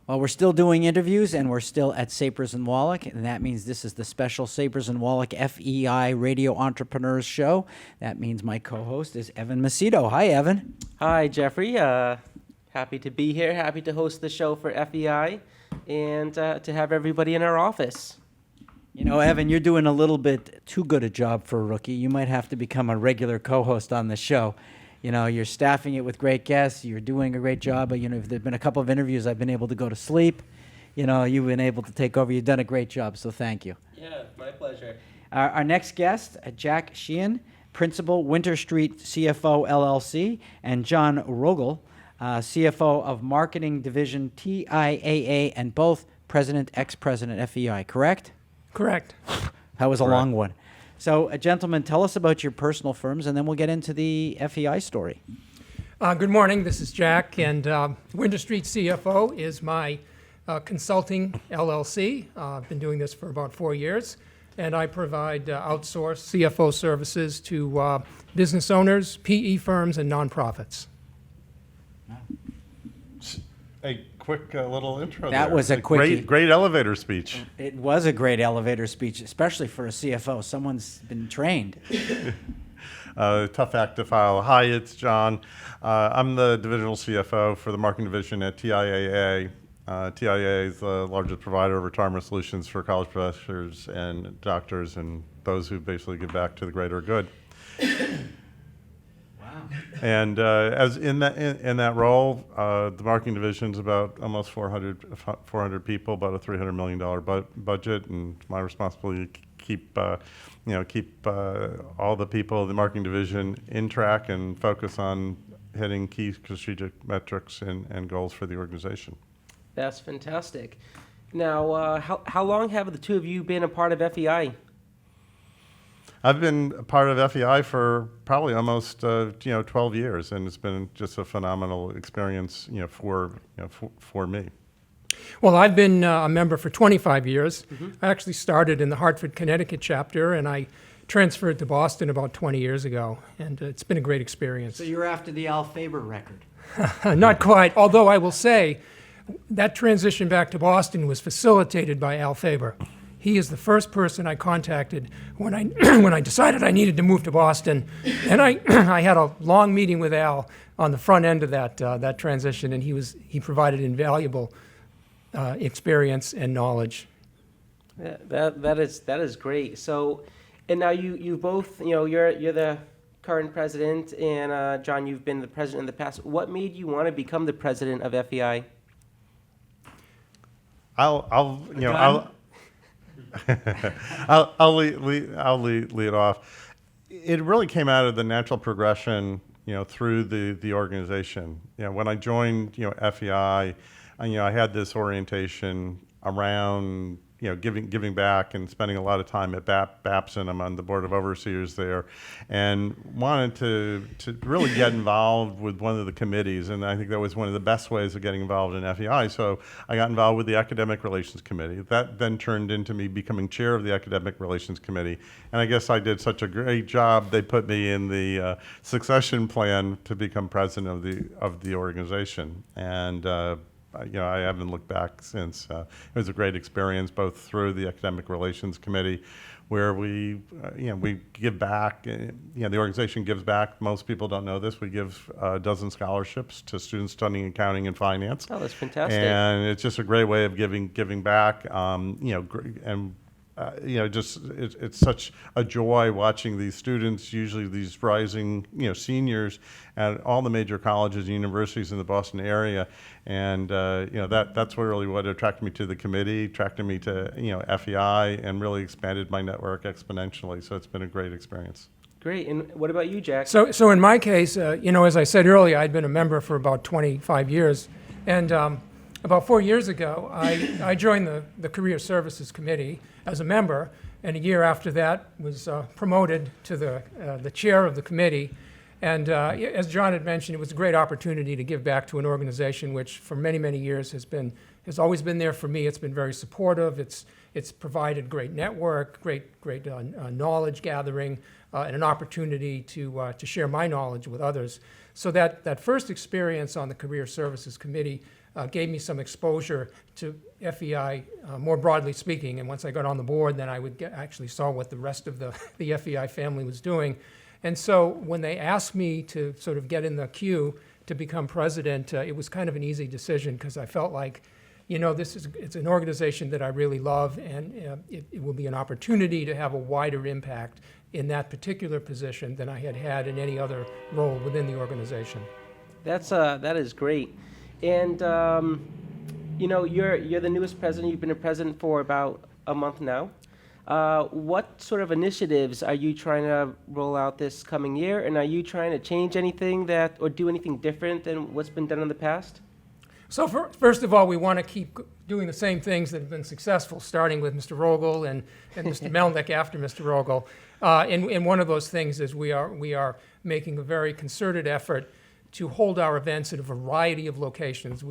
Well, we're still doing interviews, and we're still at Sapers and Wallack, and that means this is the special Sapers and Wallack FEI Radio Entrepreneurs Show. That means my co-host is Evan Macedo. Hi, Evan. Hi, Jeffrey. Happy to be here. Happy to host the show for FEI and to have everybody in our office. You know, Evan, you're doing a little bit too good a job for a rookie. You might have to become a regular co-host on the show. You know, you're staffing it with great guests. You're doing a great job. But, you know, if there've been a couple of interviews, I've been able to go to sleep. You know, you've been able to take over. You've done a great job, so thank you. Yeah, my pleasure. Our next guest, Jack Sheehan, Principal, Winter Street CFO, LLC, and John Rogol, CFO of Marketing Division, TIAA, and both President, ex-President, FEI, correct? Correct. That was a long one. So, gentlemen, tell us about your personal firms, and then we'll get into the FEI story. Good morning. This is Jack, and Winter Street CFO is my consulting LLC. I've been doing this for about 4 years, and I provide outsourced CFO services to business owners, PE firms, and nonprofits. A quick little intro That there. was a quickie. Great elevator speech. It was a great elevator speech, especially for a CFO. Someone's been trained. Tough act to follow. Hi, it's John. I'm the divisional CFO for the marketing division at TIAA. TIAA is the largest provider of retirement solutions for college professors and doctors and those who basically give back to the greater good. And as in that role, the marketing division is about almost 400 people, about a $300 million budget, and my responsibility to keep all the people of the marketing division in track and focus on hitting key strategic metrics and goals for the organization. That's fantastic. Now, how long have the two of you been a part of FEI? I've been a part of FEI for probably almost 12 years, and it's been just a phenomenal experience for me. Well, I've been a member for 25 years. I actually started in the Hartford, Connecticut chapter, and I transferred to Boston about 20 years ago, and it's been a great experience. So you're after the Al Faber record. Not quite, although I will say that transition back to Boston was facilitated by Al Faber. He is the first person I contacted when I when I decided I needed to move to Boston, and I had a long meeting with Al on the front end of that transition, and he provided invaluable experience and knowledge. That is great. So, and now you both, you're the current president, and John, you've been the president in the past. What made you want to become the president of FEI? I'll lead it off. It really came out of the natural progression, through the organization. When I joined, FEI, I had this orientation around, giving back and spending a lot of time at Babson. I'm on the board of overseers there, and wanted to really get involved with one of the committees. And I think that was one of the best ways of getting involved in FEI. So I got involved with the Academic Relations Committee. That then turned into me becoming chair of the Academic Relations Committee. And I guess I did such a great job, they put me in the succession plan to become president of the organization. And I haven't looked back since. It was a great experience, both through the Academic Relations Committee, where we give back. The organization gives back. Most people don't know this. We give a dozen scholarships to students studying accounting and finance. Oh, that's fantastic. And it's just a great way of giving back. It's such a joy watching these students, usually these rising, seniors at all the major colleges and universities in the Boston area. And, that's what attracted me to the committee, attracted me to, FEI, and really expanded my network exponentially. So it's been a great experience. Great. And what about you, Jack? So in my case, as I said earlier, I'd been a member for about 25 years. And about 4 years ago, I joined the Career Services Committee as a member, and a year after that was promoted to the chair of the committee. And as John had mentioned, it was a great opportunity to give back to an organization which for many, many years has always been there for me. It's been very supportive. It's provided great network, great knowledge gathering, and an opportunity to share my knowledge with others. So that first experience on the Career Services Committee gave me some exposure to FEI, more broadly speaking. And once I got on the board, then I would actually saw what the rest of the FEI family was doing. And so when they asked me to sort of get in the queue to become president, it was kind of an easy decision because I felt like, it's an organization that I really love, and it will be an opportunity to have a wider impact in that particular position than I had had in any other role within the organization. That is great. And you're the newest president. You've been a president for about a month now. What sort of initiatives are you trying to roll out this coming year? And are you trying to change anything or do anything different than what's been done in the past? So first of all, we want to keep doing the same things that have been successful, starting with Mr. Rogol and Mr. Melnick after Mr. Rogol. And one of those things is we are making a very concerted effort to hold our events at a variety of locations.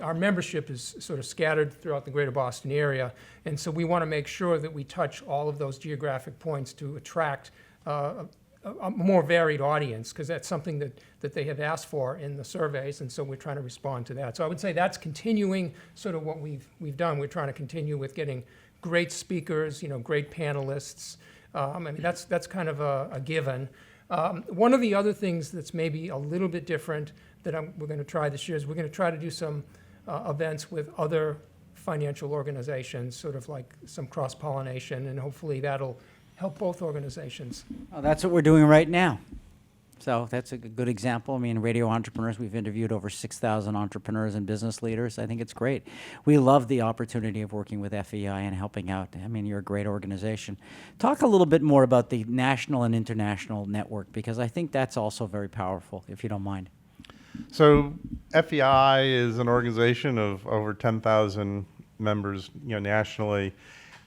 Our membership is sort of scattered throughout the greater Boston area, and so we want to make sure that we touch all of those geographic points to attract a more varied audience, because that's something that they have asked for in the surveys, and so we're trying to respond to that. So I would say that's continuing sort of what we've done. We're trying to continue with getting great speakers, great panelists. That's kind of a given. One of the other things that's maybe a little bit different that we're going to try this year is we're going to try to do some events with other financial organizations, sort of like some cross-pollination, and hopefully that'll help both organizations. Well, that's what we're doing right now. So that's a good example. I mean, Radio Entrepreneurs, we've interviewed over 6,000 entrepreneurs and business leaders. I think it's great. We love the opportunity of working with FEI and helping out. I mean, you're a great organization. Talk a little bit more about the national and international network, because I think that's also very powerful, if you don't mind. So FEI is an organization of over 10,000 members, nationally.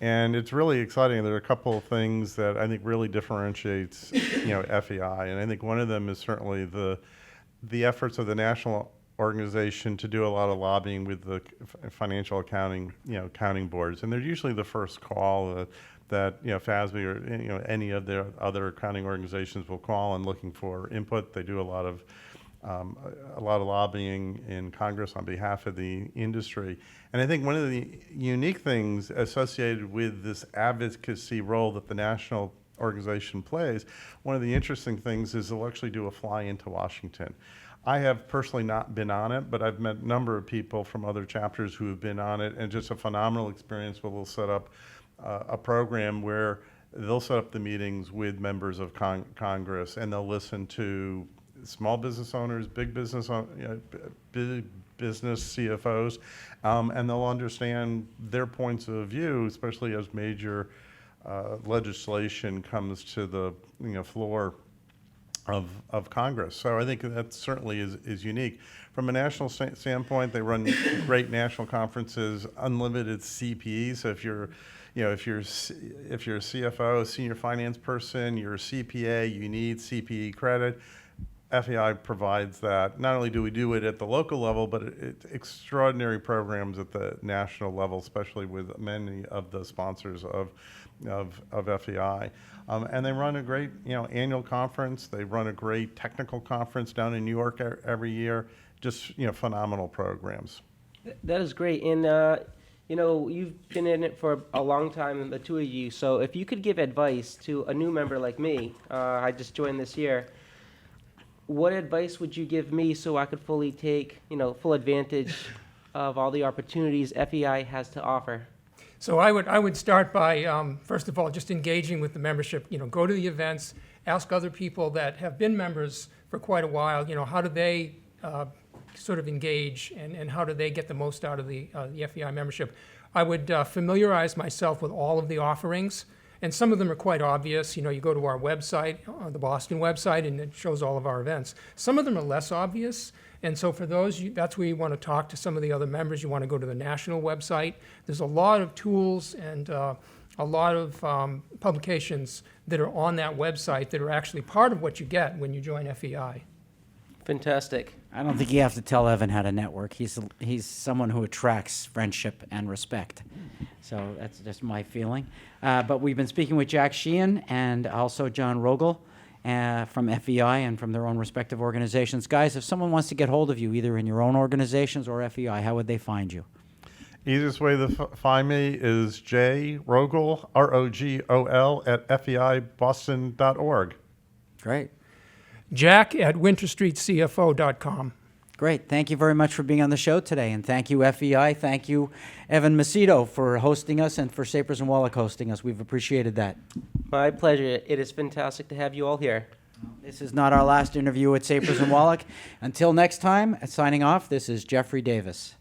And it's really exciting. There are a couple of things that I think really differentiates, FEI. And I think one of them is certainly the efforts of the national organization to do a lot of lobbying with the financial accounting, accounting boards. And they're usually the first call that FASB or any of the other accounting organizations will call and looking for input. They do a lot of lobbying in Congress on behalf of the industry. And I think one of the unique things associated with this advocacy role that the national organization plays, one of the interesting things is they'll actually do a fly into Washington. I have personally not been on it, but I've met a number of people from other chapters who have been on it, and just a phenomenal experience where they'll set up a program where they'll set up the meetings with members of Congress, and they'll listen to small business owners, big business CFOs, and they'll understand their points of view, especially as major legislation comes to the floor of Congress. So I think that certainly is unique. From a national standpoint, they run great national conferences, unlimited CPE. So if you're a CFO, a senior finance person, you're a CPA, you need CPE credit. FEI provides that. Not only do we do it at the local level, but it's extraordinary programs at the national level, especially with many of the sponsors of FEI. And they run a great annual conference. They run a great technical conference down in New York every year. Just phenomenal programs. That is great. And you've been in it for a long time, the two of you. So if you could give advice to a new member like me, I just joined this year, what advice would you give me so I could fully take, full advantage of all the opportunities FEI has to offer? So I would start by, first of all, just engaging with the membership. Go to the events, ask other people that have been members for quite a while, how do they sort of engage, and how do they get the most out of the FEI membership. I would familiarize myself with all of the offerings. And some of them are quite obvious. You go to our website, the Boston website, and it shows all of our events. Some of them are less obvious. And so for those, that's where you want to talk to some of the other members. You want to go to the national website. There's a lot of tools and a lot of publications that are on that website that are actually part of what you get when you join FEI. Fantastic. I don't think you have to tell Evan how to network. He's someone who attracts friendship and respect. So that's just my feeling. But we've been speaking with Jack Sheehan and also John Rogol. from FEI and from their own respective organizations. Guys, if someone wants to get hold of you, either in your own organizations or FEI, how would they find you? Easiest way to find me is Rogol, ROGOL, at feiboston.org. Great. Jack at winterstreetcfo.com. Great. Thank you very much for being on the show today. And thank you, FEI. Thank you, Evan Macedo, for hosting us and for Sapers and Wallack hosting us. We've appreciated that. My pleasure. It is fantastic to have you all here. This is not our last interview at Sapers and Wallack. Until next time, signing off, this is Jeffrey Davis.